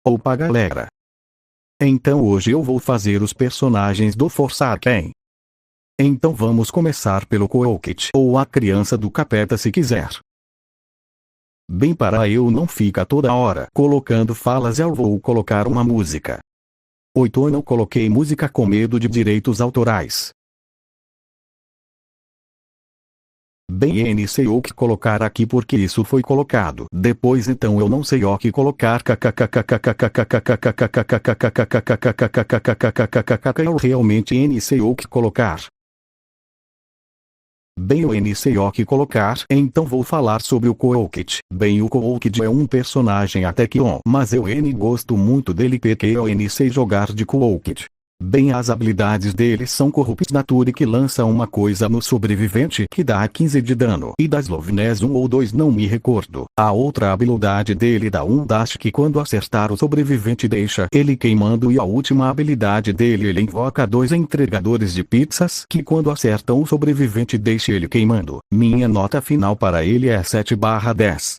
Opa galera! Então hoje eu vou fazer os personagens do Forsaken. Então vamos começar pelo Koukit ou a criança do capeta se quiser. Bem, para eu não ficar toda hora colocando falas, eu vou colocar uma música. Eu não coloquei música com medo de direitos autorais. Bem, não sei o que colocar aqui porque isso foi colocado depois, então eu não sei o que colocar. Eu realmente não sei o que colocar. Bem, eu não sei o que colocar, então vou falar sobre o Koukit. Bem, o Koukit é um personagem até que bom, mas eu gosto muito dele porque eu não sei jogar de Koukit. Bem, as habilidades dele são Corrupt Nature, que lança uma coisa no sobrevivente que dá 15 de dano, e das Slowness 1 ou 2 não me recordo. A outra habilidade dele dá um dash que quando acertar o sobrevivente deixa ele queimando, e a última habilidade dele ele invoca 2 entregadores de pizzas que quando acertam o sobrevivente deixa ele queimando. Minha nota final para ele é 7/10.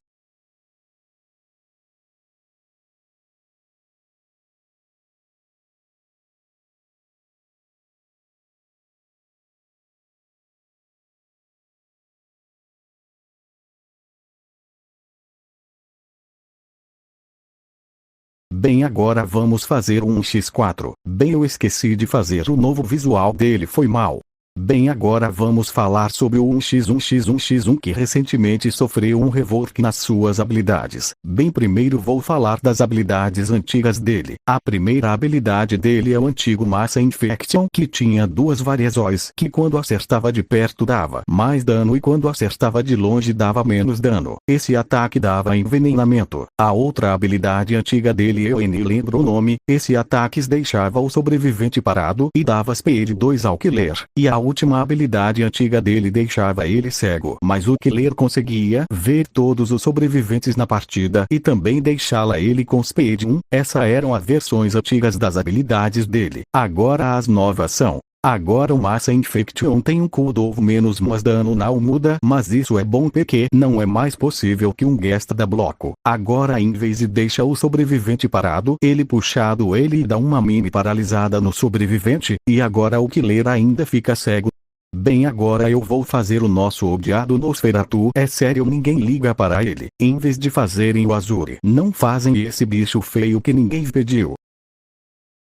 Bem, agora vamos fazer um X4. Bem, eu esqueci de fazer o novo visual dele, foi mal. Bem, agora vamos falar sobre o 1x1x1x1 que recentemente sofreu um rework nas suas habilidades. Bem, primeiro vou falar das habilidades antigas dele. A primeira habilidade dele é o antigo Massa Infection, que tinha 2 variações, que quando acertava de perto dava mais dano e quando acertava de longe dava menos dano. Esse ataque dava envenenamento. A outra habilidade antiga dele eu nem lembro o nome, esse ataque deixava o sobrevivente parado e dava speed 2 ao killer. E a última habilidade antiga dele deixava ele cego, mas o killer conseguia ver todos os sobreviventes na partida e também deixá-la ele com speed 1. Essas eram as versões antigas das habilidades dele. Agora as novas são: agora o Massa Infection tem um cooldown menos mais dano não muda, mas isso é bom porque não é mais possível que um guest dá bloco. Agora em vez de deixar o sobrevivente parado, ele puxado ele dá uma mini paralisada no sobrevivente, e agora o killer ainda fica cego. Bem, agora eu vou fazer o nosso odiado Nosferatu. É sério, ninguém liga para ele. Em vez de fazerem o Azure, não fazem esse bicho feio que ninguém pediu.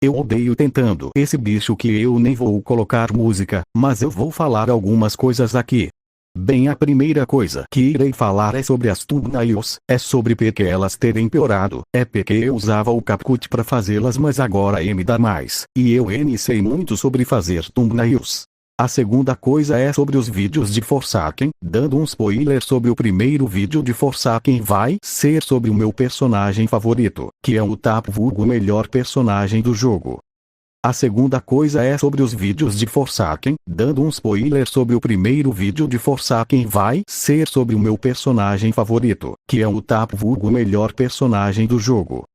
Eu odeio tentando esse bicho que eu nem vou colocar música, mas eu vou falar algumas coisas aqui. Bem, a primeira coisa que irei falar é sobre as thumbnails, é sobre porque elas terem piorado, é porque eu usava o CapCut para fazê-las, mas agora me dá mais, e eu nem sei muito sobre fazer thumbnails. A segunda coisa é sobre os vídeos de Forsaken, dando um spoiler sobre o primeiro vídeo de Forsaken vai ser sobre o meu personagem favorito, que é o Tapu, o melhor personagem do jogo. A segunda coisa é sobre os vídeos de Forsaken, dando um spoiler sobre o primeiro vídeo de Forsaken vai ser sobre o meu personagem favorito, que é o Tapu, o melhor personagem do jogo.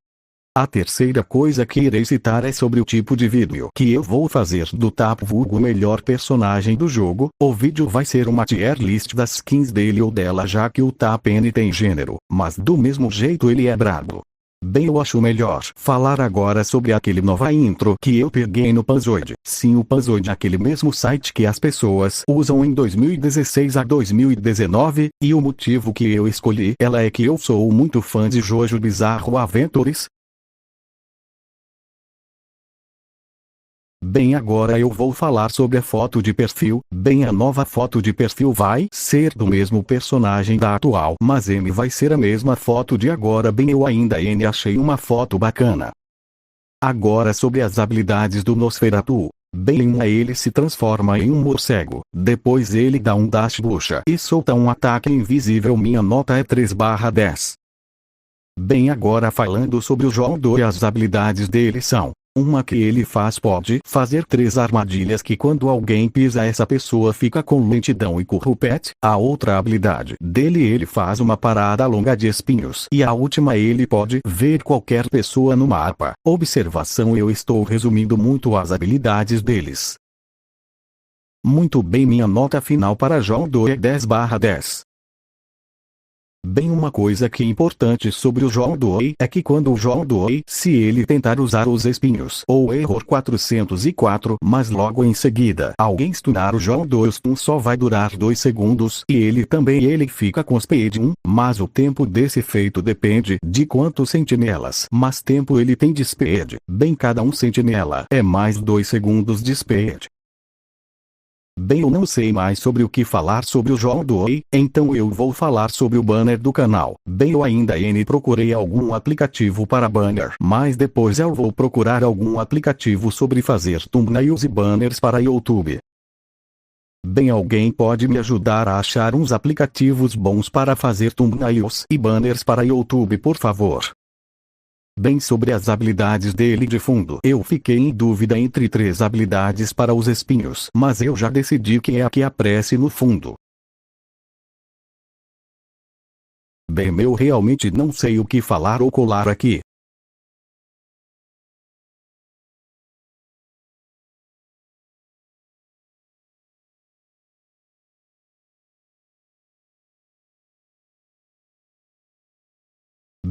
A terceira coisa que irei citar é sobre o tipo de vídeo que eu vou fazer do Tapu, o melhor personagem do jogo. O vídeo vai ser uma tier list das skins dele ou dela, já que o Tapu tem gênero, mas do mesmo jeito ele é brabo. Bem, eu acho melhor falar agora sobre aquele nova intro que eu peguei no Panzoid. Sim, o Panzoid, aquele mesmo site que as pessoas usam em 2016 a 2019, e o motivo que eu escolhi ela é que eu sou muito fã de Jojo Bizarro Adventures. Bem, agora eu vou falar sobre a foto de perfil. Bem, a nova foto de perfil vai ser do mesmo personagem da atual, mas vai ser a mesma foto de agora. Bem, eu ainda achei uma foto bacana. Agora sobre as habilidades do Nosferatu. Bem, ele se transforma em um morcego, depois ele dá um dash bucha e solta um ataque invisível. Minha nota é 3/10. Bem, agora falando sobre o João 2, as habilidades dele são: uma que ele pode fazer 3 armadilhas que quando alguém pisa essa pessoa fica com lentidão e corrupete. A outra habilidade dele ele faz uma parada longa de espinhos. E a última ele pode ver qualquer pessoa no mapa. Observação: eu estou resumindo muito as habilidades deles. Muito bem, minha nota final para João 2 é 10/10. Bem, uma coisa que é importante sobre o João Doe é que quando o João Doe, se ele tentar usar os espinhos ou error 404, mas logo em seguida alguém stunar o João Doe, o stun só vai durar 2 segundos e ele fica com speed 1, mas o tempo desse efeito depende de quantos sentinelas mais tempo ele tem de speed. Bem, cada um sentinela é mais 2 segundos de speed. Bem, eu não sei mais sobre o que falar sobre o João Doe, então eu vou falar sobre o banner do canal. Bem, eu ainda procurei algum aplicativo para banner, mas depois eu vou procurar algum aplicativo sobre fazer thumbnails e banners para YouTube. Bem, alguém pode me ajudar a achar uns aplicativos bons para fazer thumbnails e banners para YouTube, por favor? Bem, sobre as habilidades dele de fundo, eu fiquei em dúvida entre 3 habilidades para os espinhos, mas eu já decidi que é a que aparece no fundo. Bem, eu realmente não sei o que falar ou colar aqui.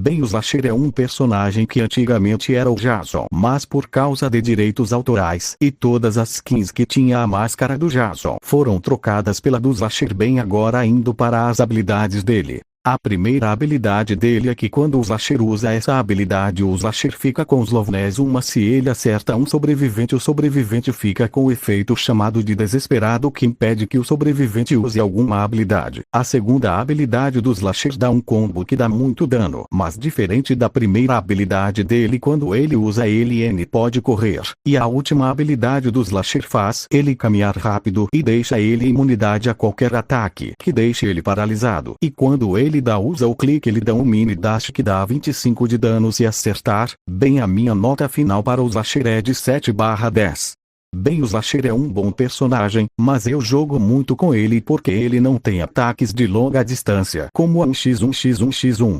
Bem, o Slasher é um personagem que antigamente era o Jason, mas por causa de direitos autorais e todas as skins que tinha a máscara do Jason foram trocadas pela do Slasher. Bem, agora indo para as habilidades dele. A primeira habilidade dele é que quando o Slasher usa essa habilidade, o Slasher fica com slowness 1. Se ele acerta um sobrevivente, o sobrevivente fica com o efeito chamado de desesperado, que impede que o sobrevivente use alguma habilidade. A segunda habilidade do Slasher dá um combo que dá muito dano, mas diferente da primeira habilidade dele, quando ele usa ele pode correr. E a última habilidade do Slasher faz ele caminhar rápido e deixa ele imunidade a qualquer ataque, que deixe ele paralisado. E quando ele usa o clique, ele dá um mini dash que dá 25 de dano se acertar. Bem, a minha nota final para o Slasher é de 7/10. Bem, o Slasher é um bom personagem, mas eu jogo muito com ele porque ele não tem ataques de longa distância, como a 1x1x1x1.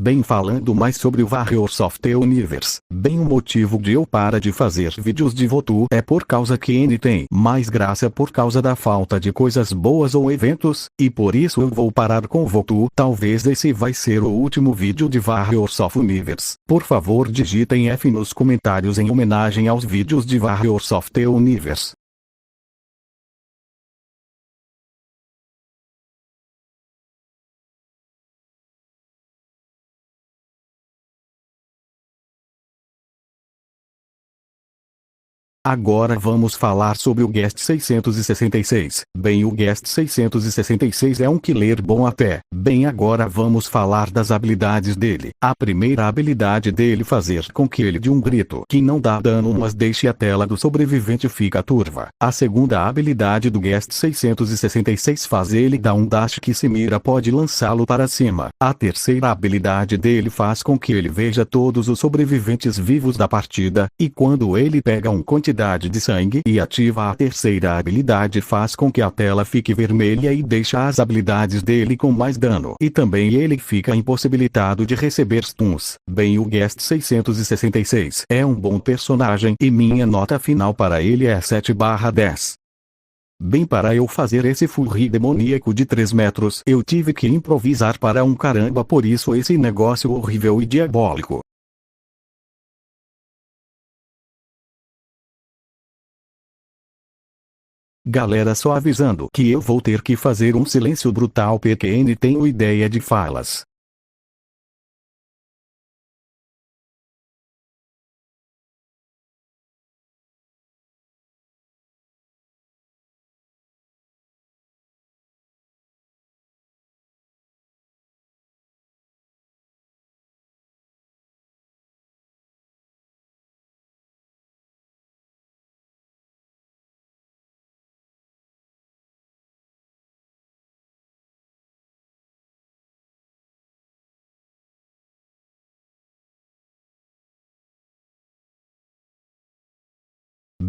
Bem, falando mais sobre o Warriors of the Universe, bem, o motivo de eu parar de fazer vídeos de Votu é por causa que ele tem mais graça por causa da falta de coisas boas ou eventos, e por isso eu vou parar com Votu. Talvez esse vai ser o último vídeo de Warriors of Universe. Por favor, digitem F nos comentários em homenagem aos vídeos de Warriors of the Universe. Agora vamos falar sobre o Guest 666. Bem, o Guest 666 é um killer bom até. Bem, agora vamos falar das habilidades dele. A primeira habilidade dele fazer com que ele dê um grito que não dá dano, mas deixe a tela do sobrevivente fica turva. A segunda habilidade do Guest 666 faz ele dar um dash que se mira pode lançá-lo para cima. A terceira habilidade dele faz com que ele veja todos os sobreviventes vivos da partida, e quando ele pega uma quantidade de sangue e ativa a terceira habilidade, faz com que a tela fique vermelha e deixa as habilidades dele com mais dano. E também ele fica impossibilitado de receber stuns. Bem, o Guest 666 é um bom personagem e minha nota final para ele é 7/10. Bem, para eu fazer esse furry demoníaco de 3 metros, eu tive que improvisar para um caramba, por isso esse negócio horrível e diabólico. Galera, só avisando que eu vou ter que fazer um silêncio brutal porque ainda tenho ideia de falas.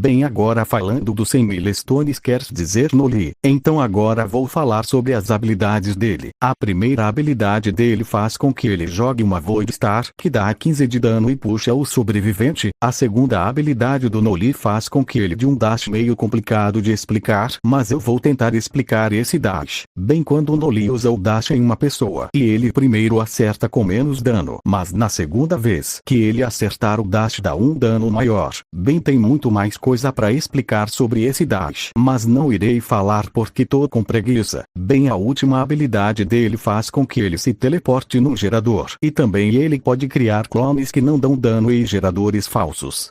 Bem, agora falando do 100 milestones quer dizer Noli. Então agora vou falar sobre as habilidades dele. A primeira habilidade dele faz com que ele jogue uma Void Star que dá 15 de dano e puxa o sobrevivente. A segunda habilidade do Noli faz com que ele dê um dash meio complicado de explicar, mas eu vou tentar explicar esse dash. Bem, quando o Noli usa o dash em uma pessoa e ele primeiro acerta com menos dano, mas na segunda vez que ele acertar o dash dá um dano maior. Bem, tem muito mais coisa para explicar sobre esse dash, mas não irei falar porque tô com preguiça. Bem, a última habilidade dele faz com que ele se teleporte num gerador, e também ele pode criar clones que não dão dano e geradores falsos.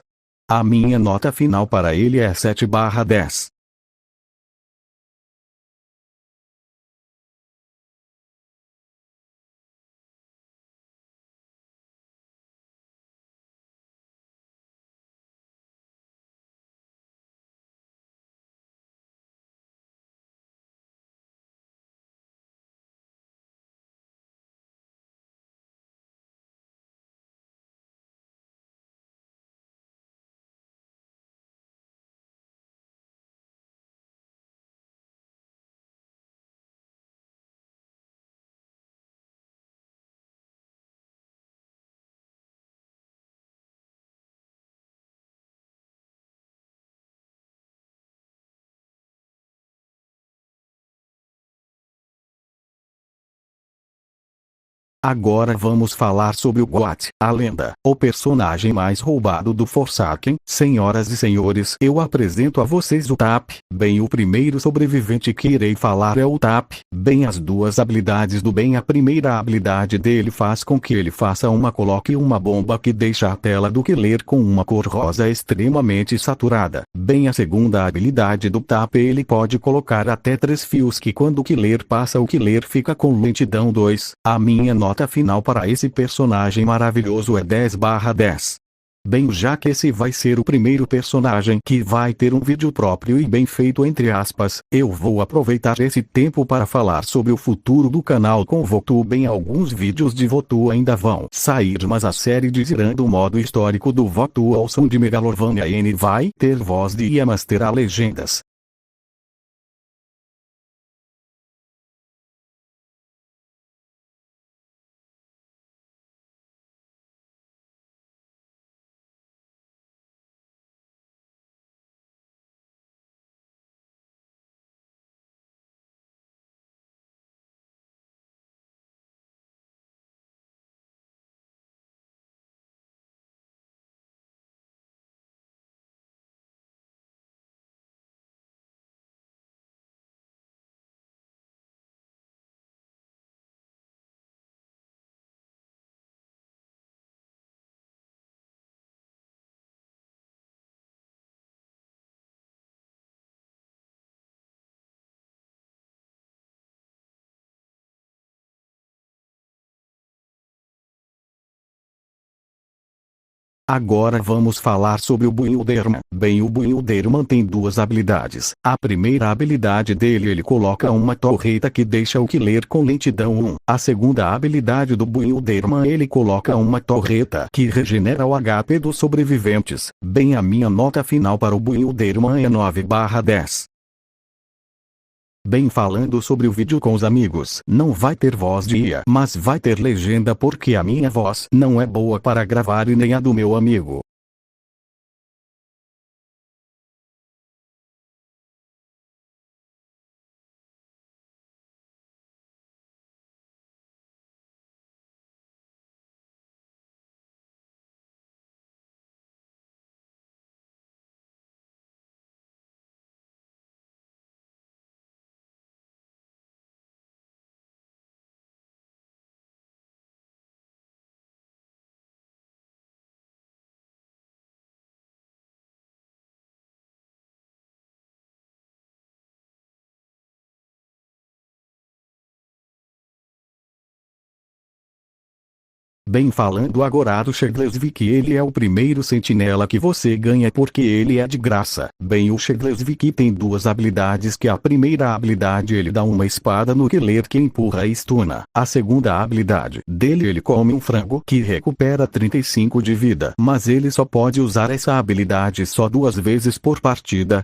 A minha nota final para ele é 7/10. Agora vamos falar sobre o Goat, a lenda, o personagem mais roubado do Forsaken. Senhoras e senhores, eu apresento a vocês o Tap. Bem, o primeiro sobrevivente que irei falar é o Tap. Bem, as duas habilidades do bem. A primeira habilidade dele faz com que ele faça coloque uma bomba que deixa a tela do killer com uma cor rosa extremamente saturada. Bem, a segunda habilidade do Tap, ele pode colocar até 3 fios que quando o killer passa o killer fica com lentidão 2. A minha nota final para esse personagem maravilhoso é 10/10. Bem, já que esse vai ser o primeiro personagem que vai ter um vídeo próprio e bem feito entre aspas, eu vou aproveitar esse tempo para falar sobre o futuro do canal com Votu. Bem, alguns vídeos de Votu ainda vão sair, mas a série de Zerando o modo histórico do Votu ao som de Megalovania N vai ter voz de Ia, mas terá legendas. Agora vamos falar sobre o Builderman. Bem, o Builderman tem duas habilidades. A primeira habilidade dele, ele coloca uma torreta que deixa o killer com lentidão 1. A segunda habilidade do Builderman, ele coloca uma torreta que regenera o HP dos sobreviventes. Bem, a minha nota final para o Builderman é 9/10. Bem, falando sobre o vídeo com os amigos, não vai ter voz de Ia, mas vai ter legenda porque a minha voz não é boa para gravar e nem a do meu amigo. Bem, falando agora do Shedlesvik, ele é o primeiro sentinela que você ganha porque ele é de graça. Bem, o Shedlesvik tem duas habilidades, que a primeira habilidade ele dá uma espada nuclear que empurra e stuna. A segunda habilidade dele, ele come um frango que recupera 35 de vida. Mas ele só pode usar essa habilidade só 2 vezes por partida.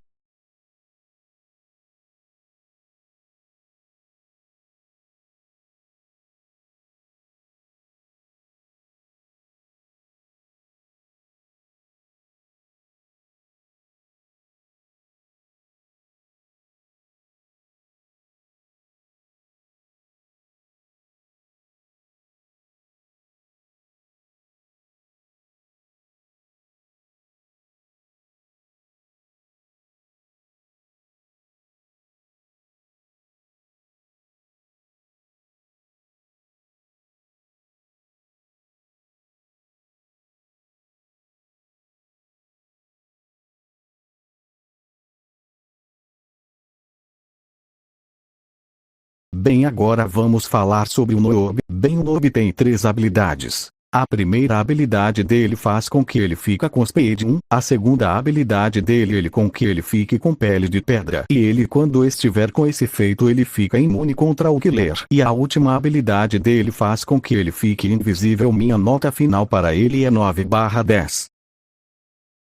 Bem, agora vamos falar sobre o Noob. Bem, o Noob tem 3 habilidades. A primeira habilidade dele faz com que ele fica com Speed 1, a segunda habilidade dele ele com que ele fique com pele de pedra, e ele quando estiver com esse feito ele fica imune contra o Killer, e a última habilidade dele faz com que ele fique invisível. Minha nota final para ele é 9/10.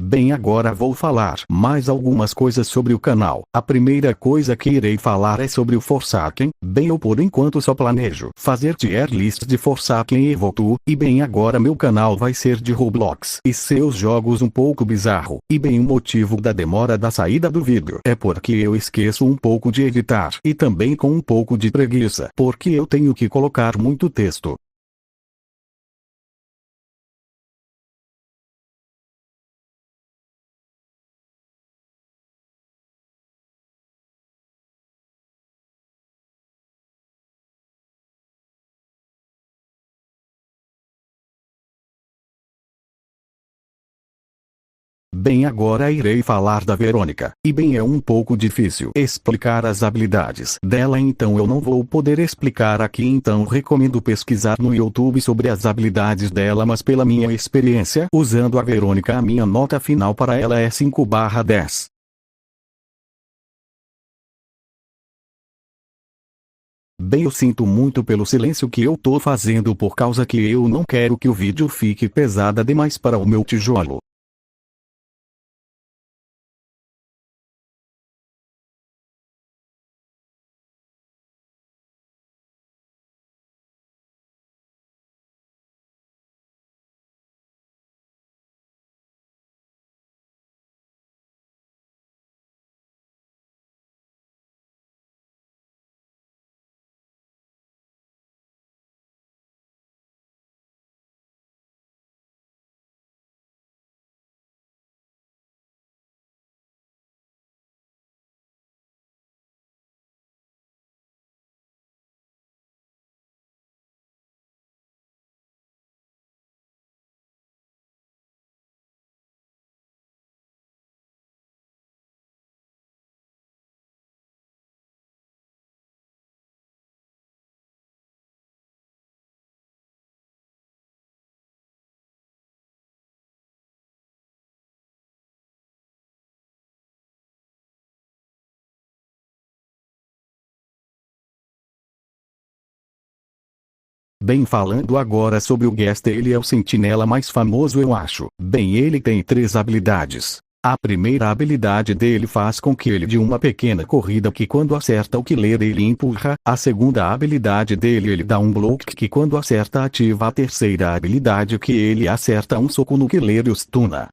Bem, agora vou falar mais algumas coisas sobre o canal. A primeira coisa que irei falar é sobre o Forsaken. Bem, eu por enquanto só planejo fazer tier list de Forsaken e Evotu. E bem, agora meu canal vai ser de Roblox e seus jogos um pouco bizarro. E bem, o motivo da demora da saída do vídeo é porque eu esqueço um pouco de editar. E também com um pouco de preguiça, porque eu tenho que colocar muito texto. Bem, agora irei falar da Verônica. E bem, é um pouco difícil explicar as habilidades dela, então eu não vou poder explicar aqui, então recomendo pesquisar no YouTube sobre as habilidades dela, mas pela minha experiência usando a Verônica, a minha nota final para ela é 5/10. Bem, eu sinto muito pelo silêncio que eu tô fazendo por causa que eu não quero que o vídeo fique pesada demais para o meu tijolo. Bem, falando agora sobre o Guest, ele é o sentinela mais famoso, eu acho. Bem, ele tem 3 habilidades. A primeira habilidade dele faz com que ele de uma pequena corrida que quando acerta o killer ele empurra. A segunda habilidade dele ele dá um block que quando acerta ativa. A terceira habilidade que ele acerta um soco no killer e o stuna.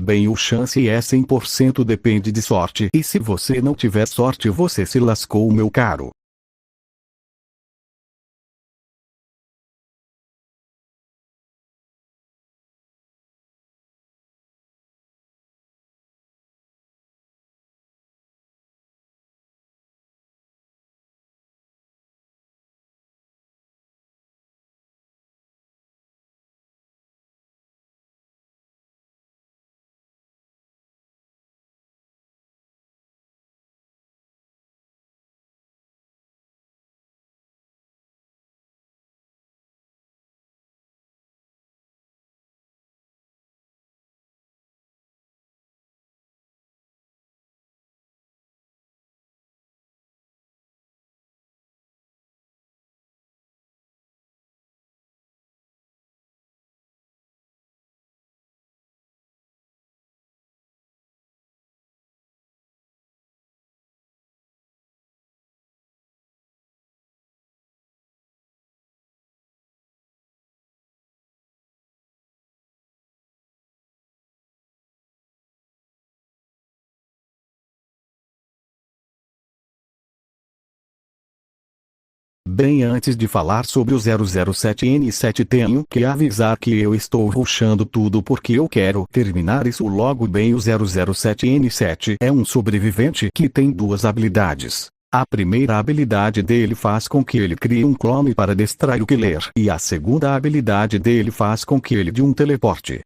Bem, o chance é 100%, depende de sorte. E se você não tiver sorte, você se lascou, meu caro. Bem, antes de falar sobre o 007N7, tenho que avisar que eu estou rushando tudo porque eu quero terminar isso logo. Bem, o 007N7 é um sobrevivente que tem duas habilidades. A primeira habilidade dele faz com que ele crie um clone para distrair o killer, e a segunda habilidade dele faz com que ele dê um teleporte.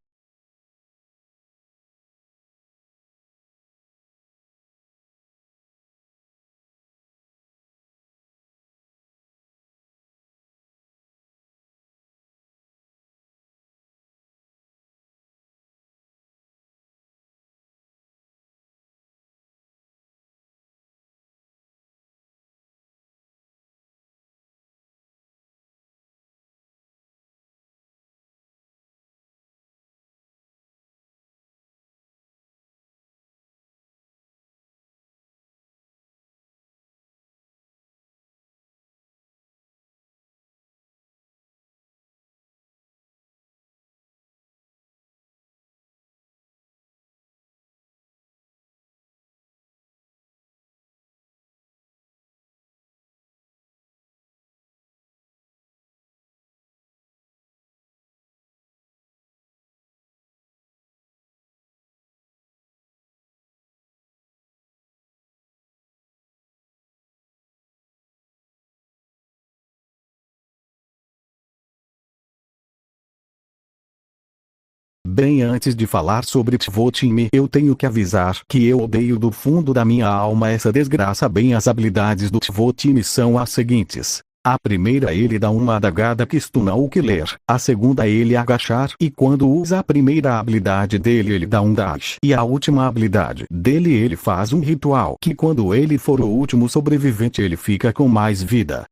Bem, antes de falar sobre TVO Time, eu tenho que avisar que eu odeio do fundo da minha alma essa desgraça. Bem, as habilidades do TVO Time são as seguintes. A primeira, ele dá uma adagada que stuna o killer. A segunda, ele agachar, e quando usa a primeira habilidade dele, ele dá um dash. E a última habilidade dele, ele faz um ritual que quando ele for o último sobrevivente, ele fica com mais vida.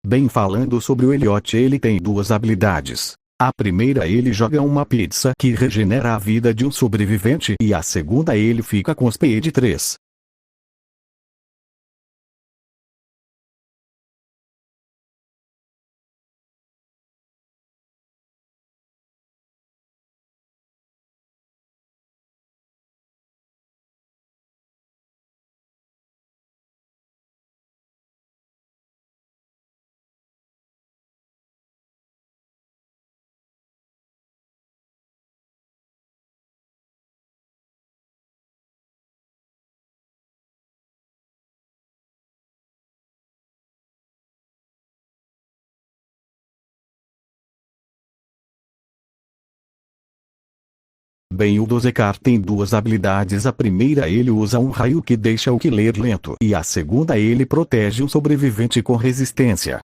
Bem, falando sobre o Elliot, ele tem duas habilidades. A primeira, ele joga uma pizza que regenera a vida de um sobrevivente, e a segunda, ele fica com Speed 3. Bem, o Dozekar tem duas habilidades. A primeira, ele usa um raio que deixa o killer lento, e a segunda, ele protege um sobrevivente com resistência.